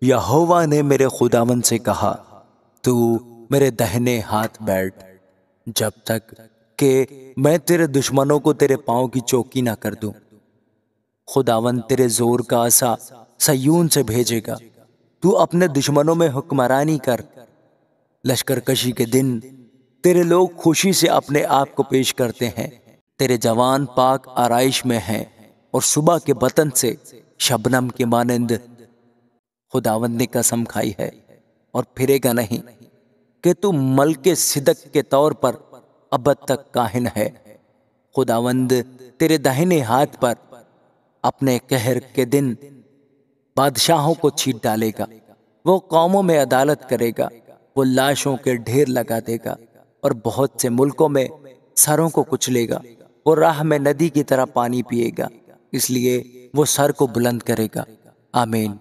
यहोवा ने मेरे खुदावन से कहा, तू मेरे दाहिने हाथ बैठ, जब तक कि मैं तेरे दुश्मनों को तेरे पांव की चौकी ना कर दूं। खुदावन तेरे जोर का आसा सयून से भेजेगा। तू अपने दुश्मनों में हुक्मरानी कर। लश्करकशी के दिन तेरे लोग खुशी से अपने आप को पेश करते हैं। तेरे जवान पाक आराइश में हैं और सुबह के बतन से शबनम के मानंद। खुदावंद ने कसम खाई है और फिरेगा नहीं कि तू मलके सिदक के तौर पर अब तक काहिन है। खुदावंद तेरे दाहिने हाथ पर अपने कहर के दिन बादशाहों को छीट डालेगा। वो कौमों में अदालत करेगा। वो लाशों के ढेर लगा देगा और बहुत से मुल्कों में सरों को कुचलेगा। वो राह में नदी की तरह पानी पिएगा, इसलिए वो सर को बुलंद करेगा। आमीन।